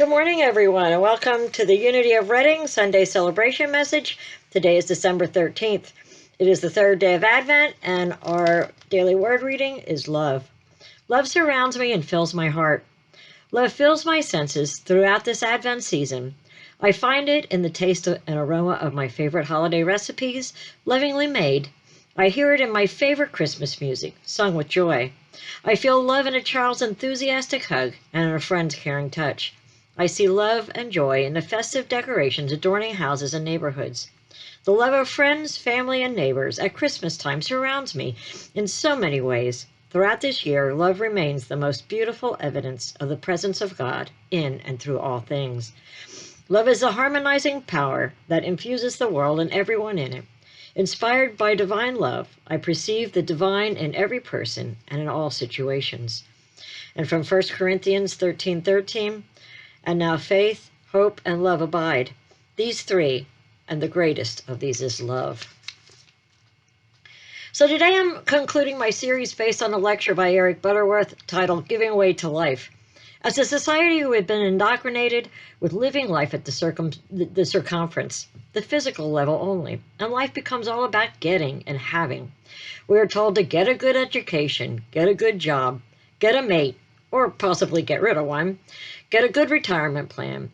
Good morning, everyone, and welcome to the Unity of Reading Sunday celebration message. Today is December 13th. It is the third day of Advent, and our daily word reading is love. Love surrounds me and fills my heart. Love fills my senses throughout this Advent season. I find it in the taste and aroma of my favorite holiday recipes, lovingly made. I hear it in my favorite Christmas music, sung with joy. I feel love in a child's enthusiastic hug and in a friend's caring touch. I see love and joy in the festive decorations adorning houses and neighborhoods. The love of friends, family, and neighbors at Christmas time surrounds me in so many ways. Throughout this year, love remains the most beautiful evidence of the presence of God in and through all things. Love is the harmonizing power that infuses the world and everyone in it. Inspired by divine love, I perceive the divine in every person and in all situations. And from 1 Corinthians 13:13, and now faith, hope, and love abide. These three, and the greatest of these is love. So today I'm concluding my series based on a lecture by Eric Butterworth titled Giving Way to Life. As a society who had been indoctrinated with living life at the circumference, the physical level only, and life becomes all about getting and having. We are told to get a good education, get a good job, get a mate, or possibly get rid of one, get a good retirement plan.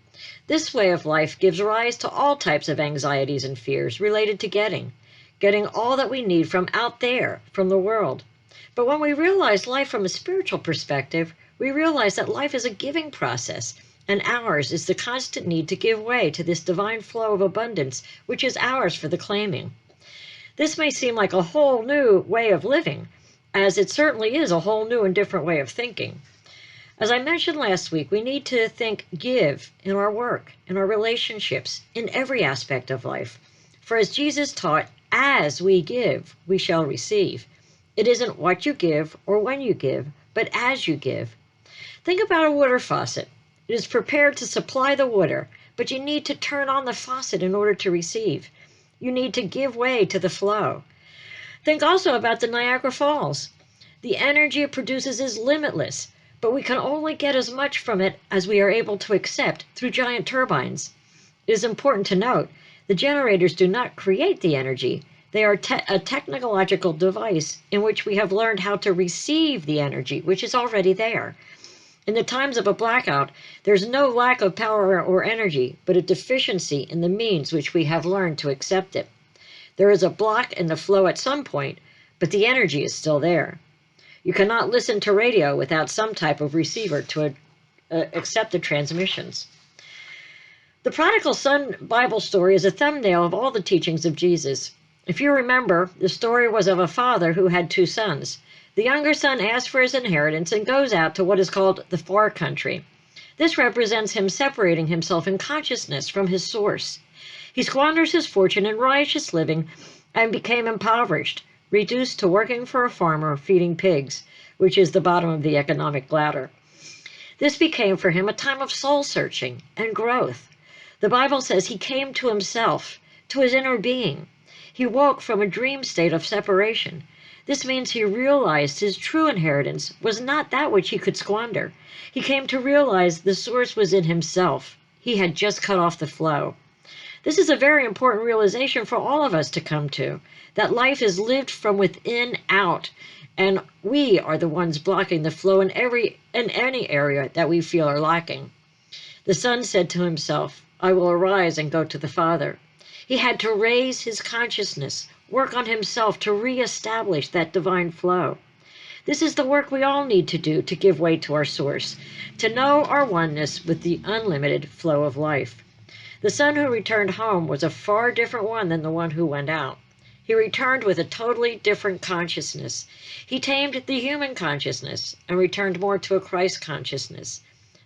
This way of life gives rise to all types of anxieties and fears related to getting all that we need from out there, from the world. But when we realize life from a spiritual perspective, we realize that life is a giving process, and ours is the constant need to give way to this divine flow of abundance, which is ours for the claiming. This may seem like a whole new way of living, as it certainly is a whole new and different way of thinking. As I mentioned last week, we need to think give in our work, in our relationships, in every aspect of life. For as Jesus taught, as we give, we shall receive. It isn't what you give or when you give, but as you give. Think about a water faucet. It is prepared to supply the water, but you need to turn on the faucet in order to receive. You need to give way to the flow. Think also about the Niagara Falls. The energy it produces is limitless, but we can only get as much from it as we are able to accept through giant turbines. It is important to note, the generators do not create the energy. They are a technological device in which we have learned how to receive the energy, which is already there. In the times of a blackout, there's no lack of power or energy, but a deficiency in the means which we have learned to accept it. There is a block in the flow at some point, but the energy is still there. You cannot listen to radio without some type of receiver to accept the transmissions. The prodigal son Bible story is a thumbnail of all the teachings of Jesus. If you remember, the story was of a father who had two sons. The younger son asks for his inheritance and goes out to what is called the far country. This represents him separating himself in consciousness from his source. He squanders his fortune in riotous living and became impoverished, reduced to working for a farmer feeding pigs, which is the bottom of the economic ladder. This became for him a time of soul searching and growth. The Bible says he came to himself, to his inner being. He woke from a dream state of separation. This means he realized his true inheritance was not that which he could squander. He came to realize the source was in himself. He had just cut off the flow. This is a very important realization for all of us to come to, that life is lived from within out, and we are the ones blocking the flow in any area that we feel are lacking. The son said to himself, I will arise and go to the Father. He had to raise his consciousness, work on himself to reestablish that divine flow. This is the work we all need to do to give way to our source, to know our oneness with the unlimited flow of life. The son who returned home was a far different one than the one who went out. He returned with a totally different consciousnness. He tamed the human consciousness and returned more to a Christ consciousness.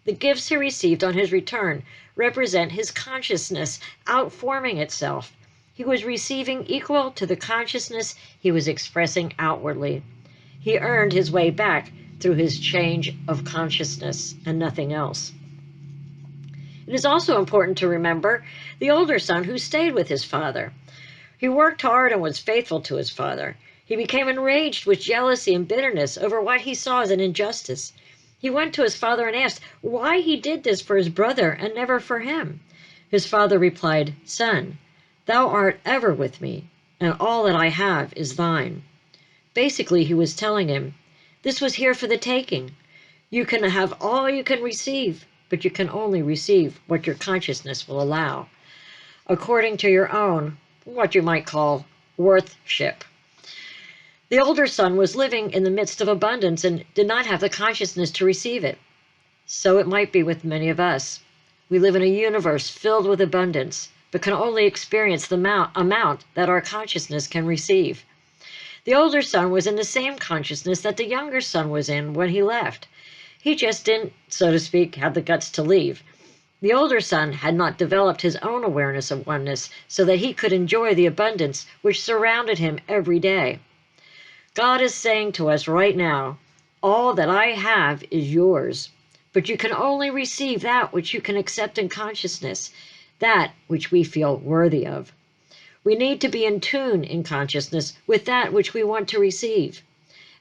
The gifts he received on his return represent his consciousness outforming itself. He was receiving equal to the consciousness he was expressing outwardly. He earned his way back through his change of consciousness and nothing else. It is also important to remember the older son who stayed with his father. He worked hard and was faithful to his father. He became enraged with jealousy and bitterness over what he saw as an injustice. He went to his father and asked why he did this for his brother and never for him. His father replied, "Son, thou art ever with me, and all that I have is thine." Basically, he was telling him, this was here for the taking. You can have all you can receive, but you can only receive what your consciousness will allow, according to your own, what you might call, worthship. The older son was living in the midst of abundance and did not have the consciousness to receive it. So it might be with many of us. We live in a universe filled with abundance, but can only experience the amount that our consciousness can receive. The older son was in the same consciousness that the younger son was in when he left. He just didn't, so to speak, have the guts to leave. The older son had not developed his own awareness of oneness so that he could enjoy the abundance which surrounded him every day. God is saying to us right now, all that I have is yours, but you can only receive that which you can accept in consciousness, that which we feel worthy of. We need to be in tune in consciousness with that which we want to receive.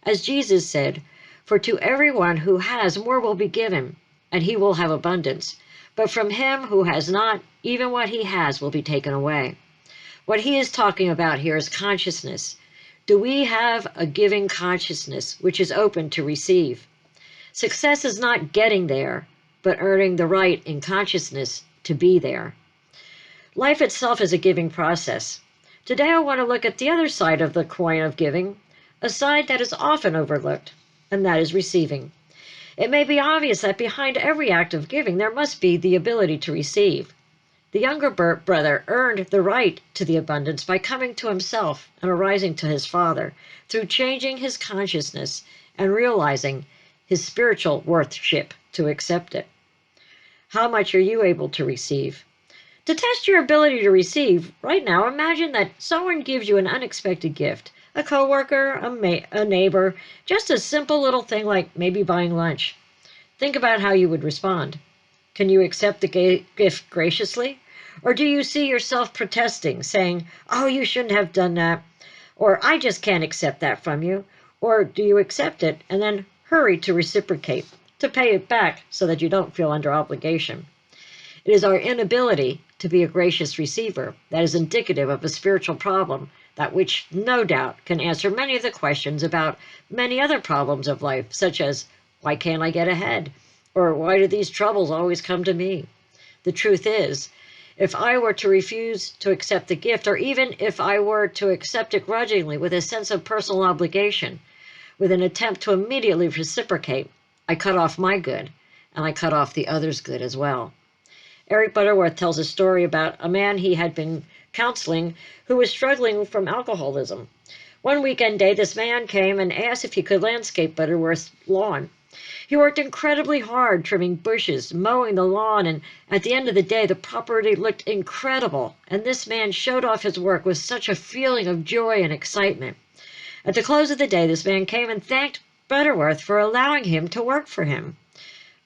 As Jesus said, "For to everyone who has more will be given, and he will have abundance. But from him who has not, even what he has will be taken away." What he is talking about here is consciousness. Do we have a giving consciousness which is open to receive? Success is not getting there, but earning the right in consciousness to be there. Life itself is a giving process. Today I want to look at the other side of the coin of giving, a side that is often overlooked, and that is receiving. It may be obvious that behind every act of giving there must be the ability to receive. The younger brother earned the right to the abundance by coming to himself and arising to his father through changing his consciousness and realizing his spiritual worthship to accept it. How much are you able to receive? To test your ability to receive, right now imagine that someone gives you an unexpected gift, a coworker, a neighbor, just a simple little thing like maybe buying lunch. Think about how you would respond. Can you accept the gift graciously? Or do you see yourself protesting, saying, "Oh, you shouldn't have done that," or "I just can't accept that from you"? Or do you accept it and then hurry to reciprocate, to pay it back so that you don't feel under obligation? It is our inability to be a gracious receiver that is indicative of a spiritual problem, that which no doubt can answer many of the questions about many other problems of life, such as, why can't I get ahead? Or why do these troubles always come to me? The truth is, if I were to refuse to accept the gift, or even if I were to accept it grudgingly with a sense of personal obligation, with an attempt to immediately reciprocate, I cut off my good, and I cut off the other's good as well. Eric Butterworth tells a story about a man he had been counseling who was struggling from alcoholism. One weekend day, this man came and asked if he could landscape Butterworth's lawn. He worked incredibly hard, trimming bushes, mowing the lawn, and at the end of the day, the property looked incredible, and this man showed off his work with such a feeling of joy and excitement. At the close of the day, this man came and thanked Butterworth for allowing him to work for him.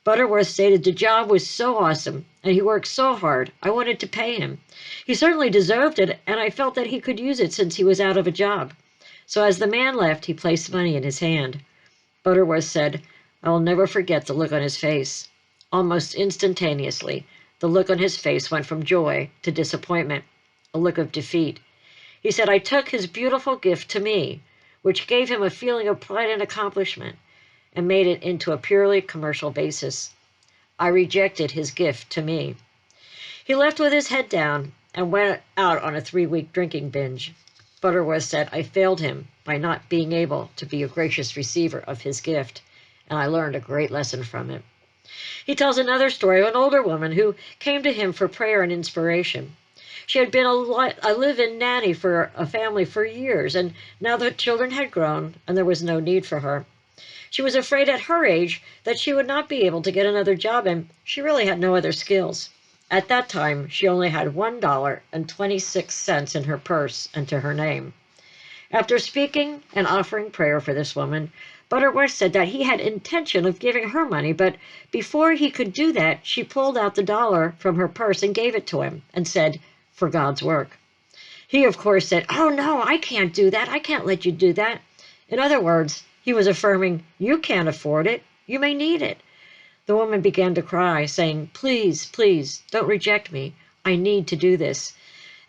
Butterworth stated the job was so awesome, and he worked so hard, I wanted to pay him. He certainly deserved it, and I felt that he could use it since he was out of a job. So as the man left, he placed money in his hand. Butterworth said, "I will never forget the look on his face." Almost instantaneously, the look on his face went from joy to disappointment, a look of defeat. He said, "I took his beautiful gift to me, which gave him a feeling of pride and accomplishment, and made it into a purely commercial basis. I rejected his gift to me." He left with his head down and went out on a 3-week drinking binge. Butterworth said, "I failed him by not being able to be a gracious receiver of his gift, and I learned a great lesson from it." He tells another story of an older woman who came to him for prayer and inspiration. She had been a live-in nanny for a family for years, and now the children had grown and there was no need for her. She was afraid at her age that she would not be able to get another job, and she really had no other skills. At that time, she only had $1.26 in her purse and to her name. After speaking and offering prayer for this woman, Butterworth said that he had intention of giving her money, but before he could do that, she pulled out the dollar from her purse and gave it to him and said, "For God's work." He, of course, said, "Oh, no, I can't do that. I can't let you do that." In other words, he was affirming, "You can't afford it. You may need it." The woman began to cry, saying, "Please, please, don't reject me. I need to do this."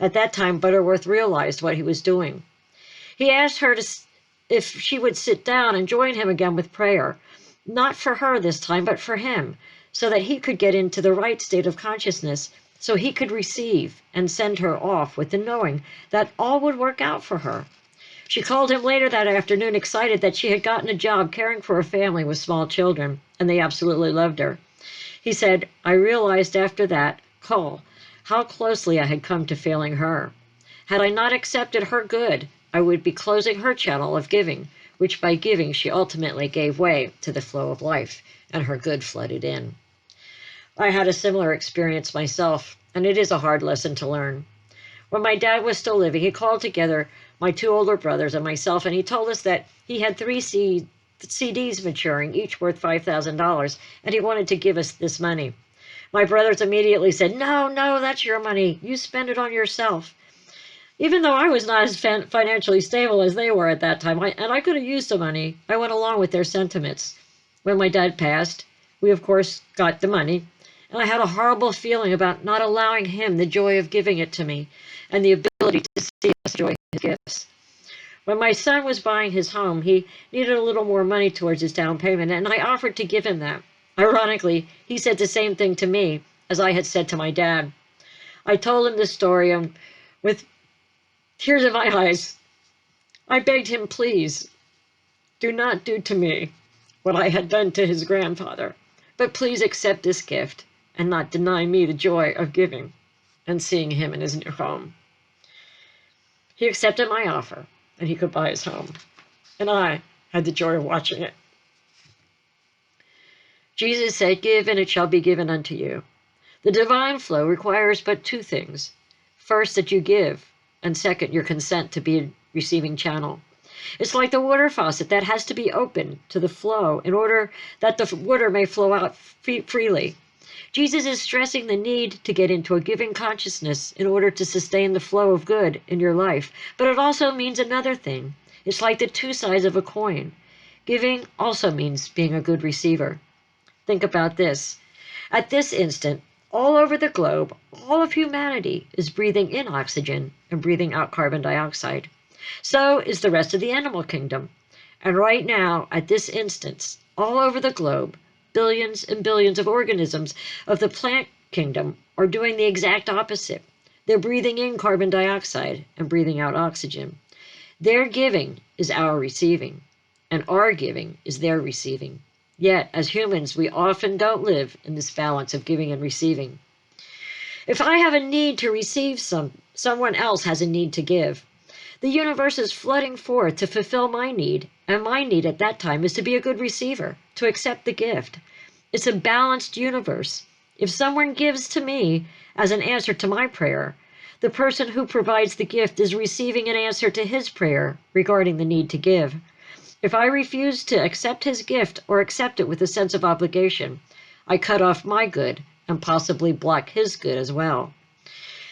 At that time, Butterworth realized what he was doing. He asked her if she would sit down and join him again with prayer, not for her this time, but for him, so that he could get into the right state of consciousness, so he could receive and send her off with the knowing that all would work out for her. She called him later that afternoon, excited that she had gotten a job caring for a family with small children, and they absolutely loved her. He said, "I realized after that call how closely I had come to failing her. Had I not accepted her good, I would be closing her channel of giving, which by giving she ultimately gave way to the flow of life, and her good flooded in." I had a similar experience myself, and it is a hard lesson to learn. When my dad was still living, he called together my two older brothers and myself, and he told us that he had three CDs maturing, each worth $5,000, and he wanted to give us this money. My brothers immediately said, "No, no, that's your money. You spend it on yourself." Even though I was not as financially stable as they were at that time, and I could have used the money, I went along with their sentiments. When my dad passed, we of course got the money, and I had a horrible feeling about not allowing him the joy of giving it to me and the ability to see us enjoy his gifts. When my son was buying his home, he needed a little more money towards his down payment, and I offered to give him that. Ironically, he said the same thing to me as I had said to my dad. I told him this story, and with tears in my eyes, I begged him, "Please, do not do to me what I had done to his grandfather, but please accept this gift and not deny me the joy of giving and seeing him in his new home." He accepted my offer, and he could buy his home, and I had the joy of watching it. Jesus said, "Give, and it shall be given unto you." The divine flow requires but two things. First, that you give, and second, your consent to be a receiving channel. It's like the water faucet that has to be open to the flow in order that the water may flow out freely. Jesus is stressing the need to get into a giving consciousness in order to sustain the flow of good in your life. But it also means another thing. It's like the two sides of a coin. Giving also means being a good receiver. Think about this. At this instant, all over the globe, all of humanity is breathing in oxygen and breathing out carbon dioxide. So is the rest of the animal kingdom. And right now, at this instance, all over the globe, billions and billions of organisms of the plant kingdom are doing the exact opposite. They're breathing in carbon dioxide and breathing out oxygen. Their giving is our receiving, and our giving is their receiving. Yet, as humans, we often don't live in this balance of giving and receiving. If I have a need to receive someone else has a need to give. The universe is flooding forth to fulfill my need, and my need at that time is to be a good receiver, to accept the gift. It's a balanced universe. If someone gives to me as an answer to my prayer, the person who provides the gift is receiving an answer to his prayer regarding the need to give. If I refuse to accept his gift or accept it with a sense of obligation, I cut off my good and possibly block his good as well.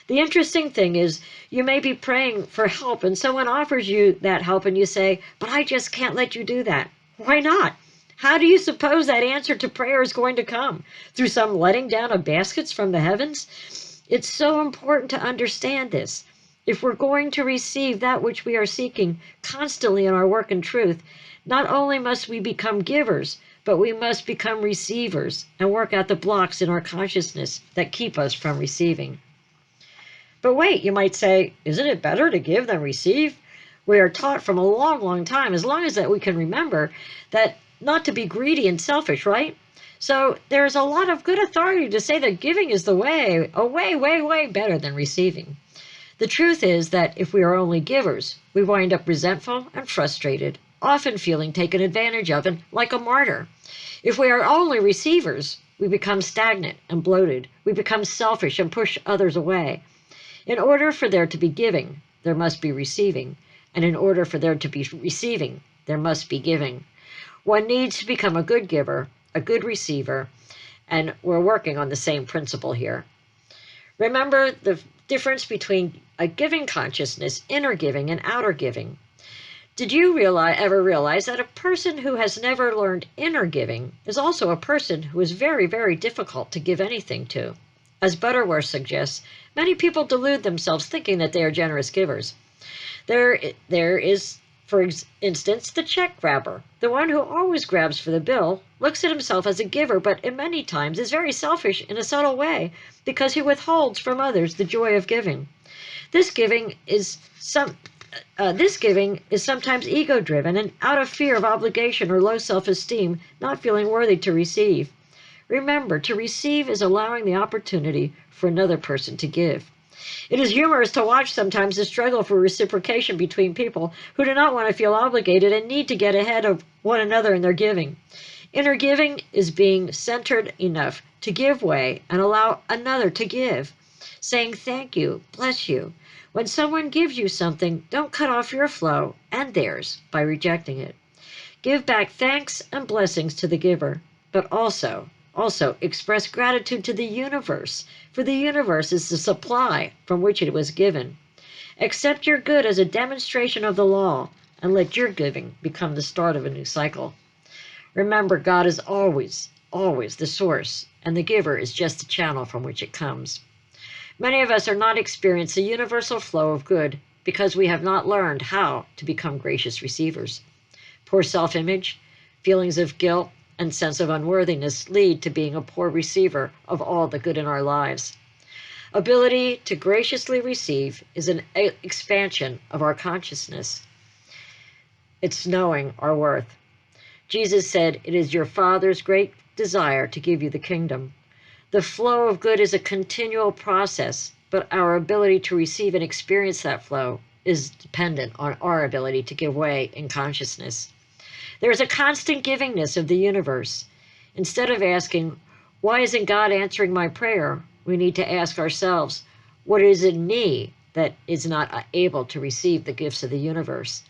The interesting thing is, you may be praying for help and someone offers you that help and you say, "But I just can't let you do that." Why not? How do you suppose that answer to prayer is going to come? Through some letting down of baskets from the heavens? It's so important to understand this. If we're going to receive that which we are seeking constantly in our work and truth, not only must we become givers, but we must become receivers and work out the blocks in our consciousness that keep us from receiving. But wait, you might say, isn't it better to give than receive? We are taught from a long, long time, as long as that we can remember, that not to be greedy and selfish, right? So there's a lot of good authority to say that giving is the way, way better than receiving. The truth is that if we are only givers, we wind up resentful and frustrated, often feeling taken advantage of and like a martyr. If we are only receivers, we become stagnant and bloated. We become selfish and push others away. In order for there to be giving, there must be receiving. And in order for there to be receiving, there must be giving. One needs to become a good giver, a good receiver, and we're working on the same principle here. Remember the difference between a giving consciousness, inner giving, and outer giving. Did you ever realize that a person who has never learned inner giving is also a person who is very, very difficult to give anything to? As Butterworth suggests, many people delude themselves thinking that they are generous givers. There is, for instance, the check grabber. The one who always grabs for the bill looks at himself as a giver, but in many times is very selfish in a subtle way because he withholds from others the joy of giving. This giving is sometimes ego-driven and out of fear of obligation or low self-esteem, not feeling worthy to receive. Remember, to receive is allowing the opportunity for another person to give. It is humorous to watch sometimes the struggle for reciprocation between people who do not want to feel obligated and need to get ahead of one another in their giving. Inner giving is being centered enough to give way and allow another to give, saying thank you, bless you. When someone gives you something, don't cut off your flow and theirs by rejecting it. Give back thanks and blessings to the giver, but also express gratitude to the universe, for the universe is the supply from which it was given. Accept your good as a demonstration of the law, and let your giving become the start of a new cycle. Remember, God is always, always the source, and the giver is just the channel from which it comes. Many of us are not experiencing the universal flow of good because we have not learned how to become gracious receivers. Poor self-image, feelings of guilt, and sense of unworthiness lead to being a poor receiver of all the good in our lives. Ability to graciously receive is an expansion of our consciousness. It's knowing our worth. Jesus said, "It is your Father's great desire to give you the kingdom." The flow of good is a continual process, but our ability to receive and experience that flow is dependent on our ability to give way in consciousness. There is a constant givingness of the universe. Instead of asking, "Why isn't God answering my prayer?" we need to ask ourselves, what is in me that is not able to receive the gifts of the universe?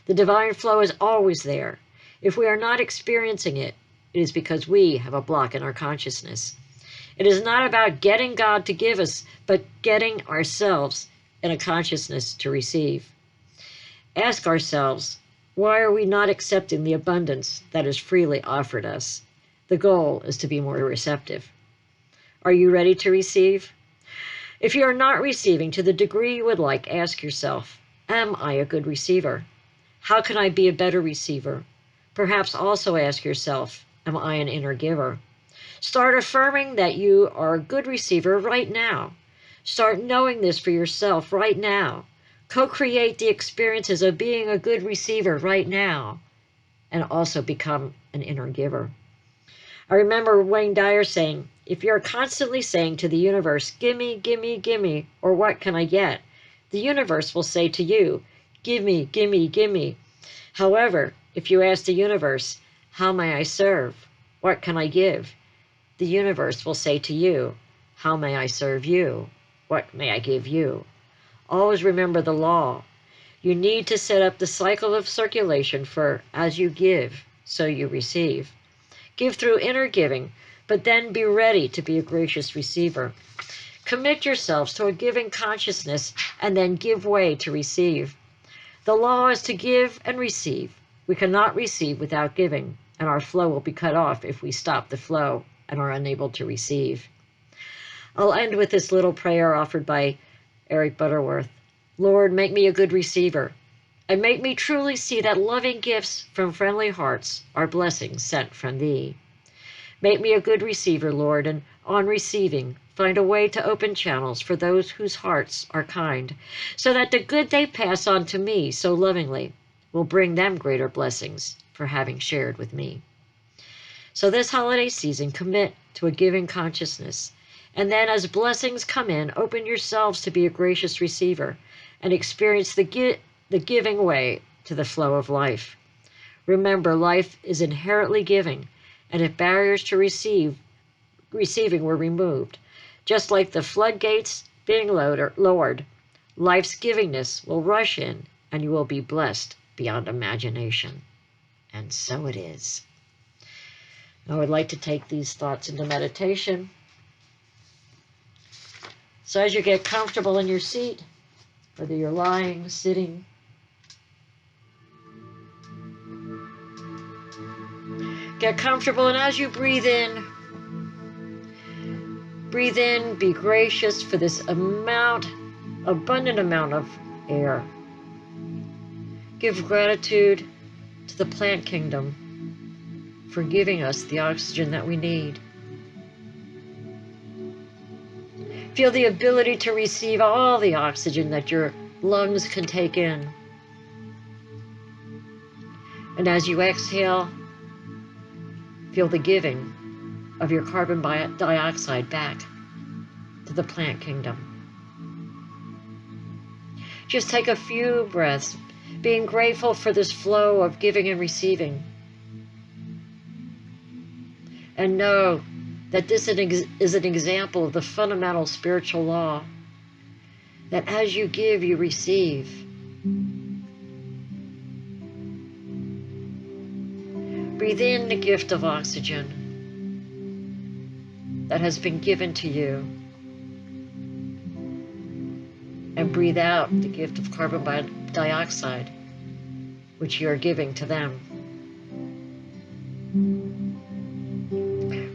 The divine flow is always there. If we are not experiencing it, it is because we have a block in our consciousness. It is not about getting God to give us, but getting ourselves in a consciousness to receive. Ask ourselves, why are we not accepting the abundance that is freely offered us? The goal is to be more receptive. Are you ready to receive? If you are not receiving to the degree you would like, ask yourself, am I a good receiver? How can I be a better receiver? Perhaps also ask yourself, am I an inner giver? Start affirming that you are a good receiver right now. Start knowing this for yourself right now. Co-create the experiences of being a good receiver right now, and also become an inner giver. I remember Wayne Dyer saying, if you're constantly saying to the universe, gimme, gimme, gimme, or what can I get? The universe will say to you, gimme, gimme, gimme. However, if you ask the universe, how may I serve? What can I give? The universe will say to you, how may I serve you? What may I give you? Always remember the law. You need to set up the cycle of circulation for as you give, so you receive. Give through inner giving, but then be ready to be a gracious receiver. Commit yourselves to a giving consciousness and then give way to receive. The law is to give and receive. We cannot receive without giving, and our flow will be cut off if we stop the flow and are unable to receive. I'll end with this little prayer offered by Eric Butterworth. Lord, make me a good receiver, and make me truly see that loving gifts from friendly hearts are blessings sent from Thee. Make me a good receiver, Lord, and on receiving, find a way to open channels for those whose hearts are kind, so that the good they pass on to me so lovingly will bring them greater blessings for having shared with me. So this holiday season, commit to a giving consciousness. And then as blessings come in, open yourselves to be a gracious receiver and experience the giving way to the flow of life. Remember, life is inherently giving, and if barriers to receiving were removed, just like the floodgates being lowered, life's givingness will rush in, and you will be blessed beyond imagination. And so it is. I would like to take these thoughts into meditation. So as you get comfortable in your seat, whether you're lying, sitting, Get comfortable, and as you breathe in, be gracious for this abundant amount of air. Give gratitude to the plant kingdom for giving us the oxygen that we need. Feel the ability to receive all the oxygen that your lungs can take in. And as you exhale, feel the giving of your carbon dioxide back to the plant kingdom. Just take a few breaths, being grateful for this flow of giving and receiving. And know that this is an example of the fundamental spiritual law, that as you give, you receive. Breathe in the gift of oxygen that has been given to you, and breathe out the gift of carbon dioxide, which you are giving to them.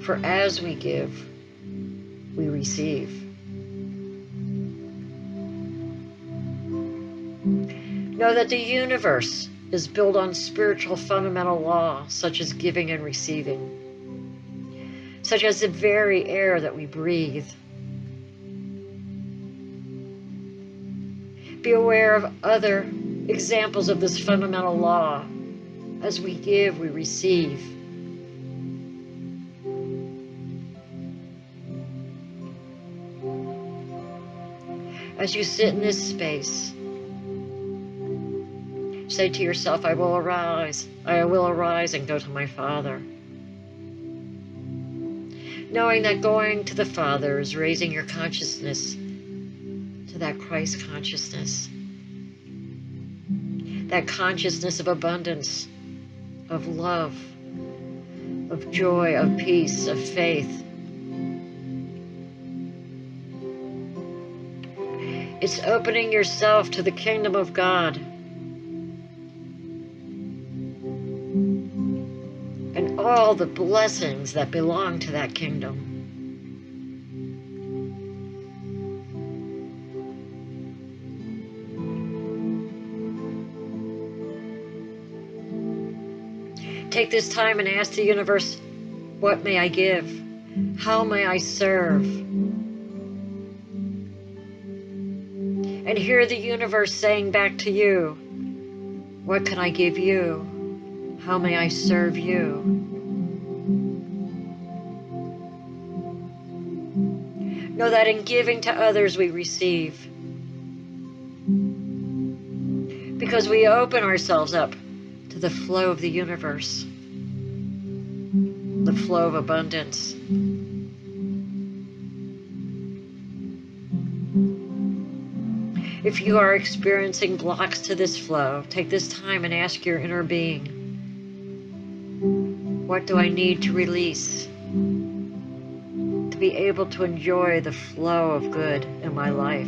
For as we give, we receive. Know that the universe is built on spiritual fundamental law, such as giving and receiving, such as the very air that we breathe. Be aware of other examples of this fundamental law. As we give, we receive. As you sit in this space, say to yourself, I will arise and go to my Father. Knowing that going to the Father is raising your consciousness to that Christ consciousness. That consciousness of abundance, of love, of joy, of peace, of faith. It's opening yourself to the kingdom of God. And all the blessings that belong to that kingdom. Take this time and ask the universe, what may I give? How may I serve? And hear the universe saying back to you, what can I give you? How may I serve you? Know that in giving to others we receive. Because we open ourselves up to the flow of the universe, the flow of abundance. If you are experiencing blocks to this flow, take this time and ask your inner being, what do I need to release to be able to enjoy the flow of good in my life?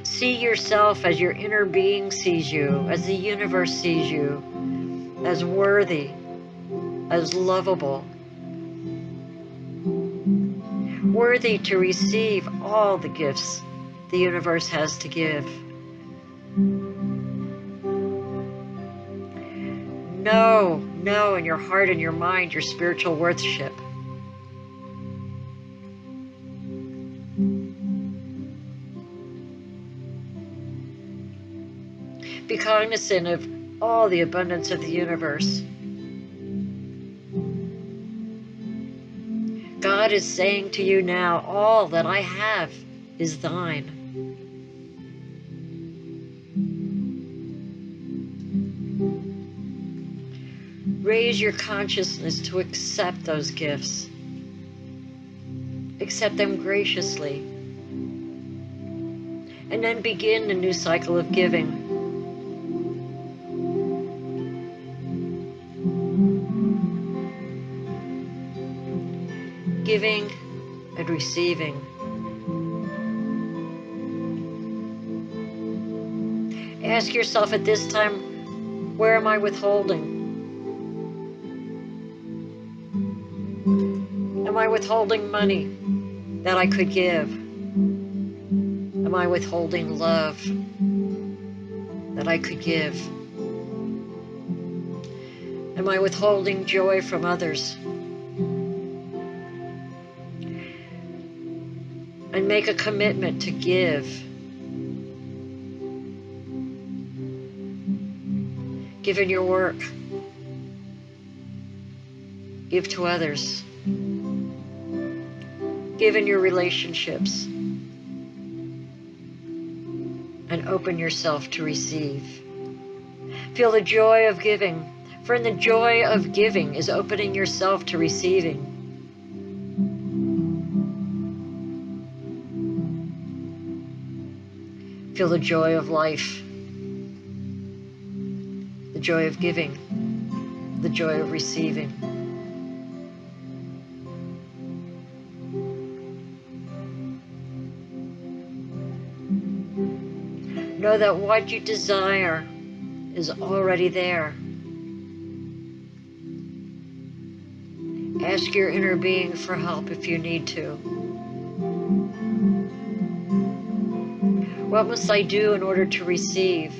See yourself as your inner being sees you, as the universe sees you, as worthy, as lovable, worthy to receive all the gifts the universe has to give. Know in your heart and your mind your spiritual worthship. Be cognizant of all the abundance of the universe. God is saying to you now, all that I have is thine. Raise your consciousness to accept those gifts. Accept them graciously. And then begin a new cycle of giving. Giving and receiving. Ask yourself at this time, Where am I withholding? Am I withholding money that I could give? Am I withholding love that I could give? Am I withholding joy from others? And make a commitment to give. Give in your work. Give to others. Give in your relationships. And open yourself to receive. Feel the joy of giving. For in the joy of giving is opening yourself to receiving. Feel the joy of life. The joy of giving. The joy of receiving. Know that what you desire is already there. Ask your inner being for help if you need to. What must I do in order to receive?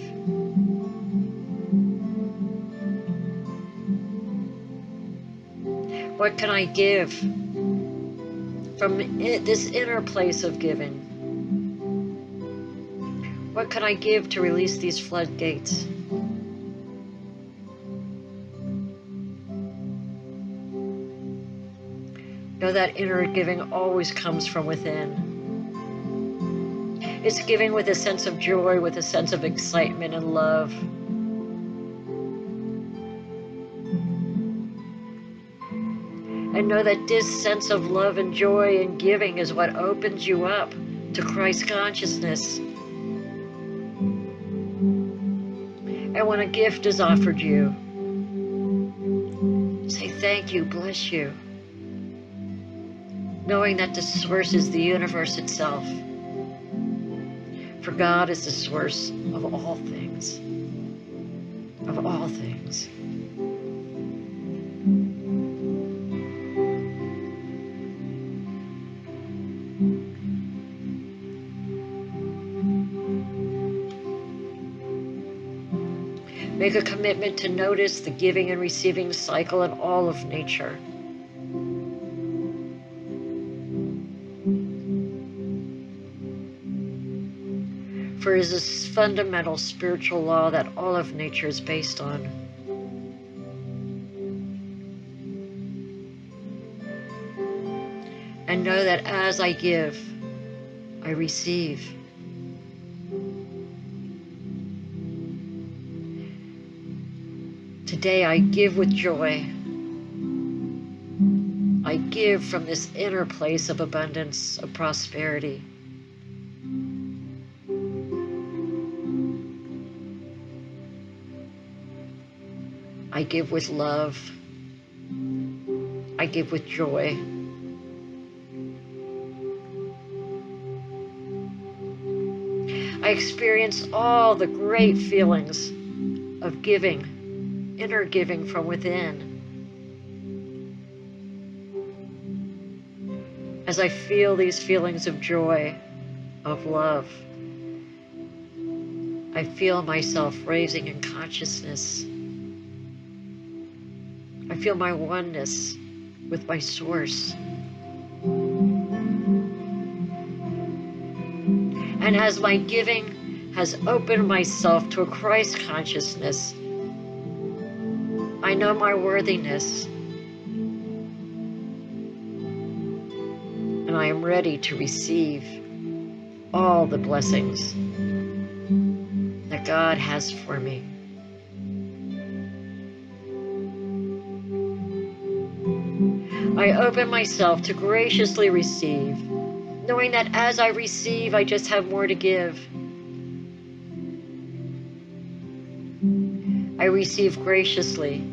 What can I give from this inner place of giving? What can I give to release these floodgates? Know that inner giving always comes from within. It's giving with a sense of joy, with a sense of excitement and love. And know that this sense of love and joy and giving is what opens you up to Christ consciousness. And when a gift is offered you, say thank you, bless you. Knowing that the source is the universe itself. For God is the source of all things. Of all things. Make a commitment to notice the giving and receiving cycle in all of nature. For it is this fundamental spiritual law that all of nature is based on. And know that as I give, I receive. Today I give with joy. I give from this inner place of abundance, of prosperity. I give with love. I give with joy. I experience all the great feelings of giving, inner giving from within. As I feel these feelings of joy, of love, I feel myself raising in consciousness. I feel my oneness with my source. And as my giving has opened myself to a Christ consciousness, I know my worthiness. And I am ready to receive all the blessings that God has for me. I open myself to graciously receive, knowing that as I receive, I just have more to give. I receive graciously.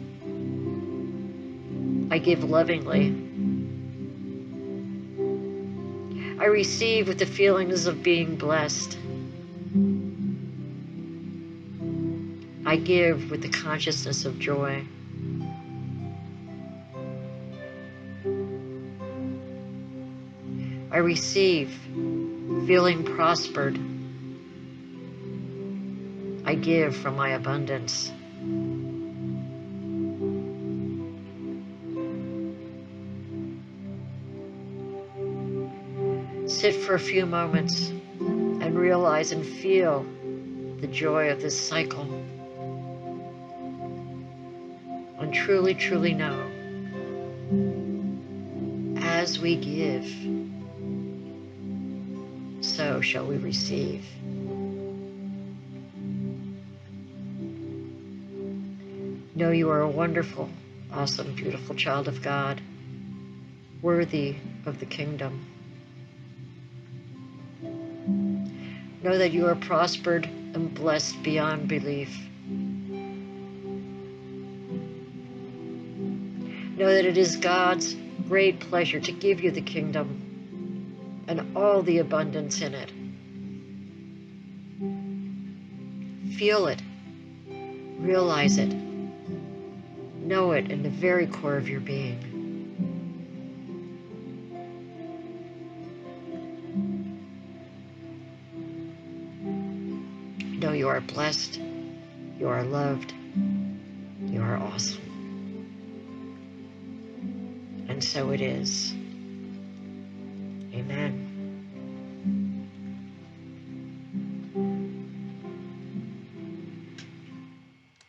I give lovingly. I receive with the feelings of being blessed. I give with the consciousness of joy. I receive, feeling prospered. I give from my abundance. Sit for a few moments and realize and feel the joy of this cycle. And truly, truly know, as we give, so shall we receive. Know you are a wonderful, awesome, beautiful child of God, worthy of the kingdom. Know that you are prospered and blessed beyond belief. Know that it is God's great pleasure to give you the kingdom and all the abundance in it. Feel it, realize it, know it in the very core of your being. Know you are blessed, you are loved, you are awesome. And so it is. Amen.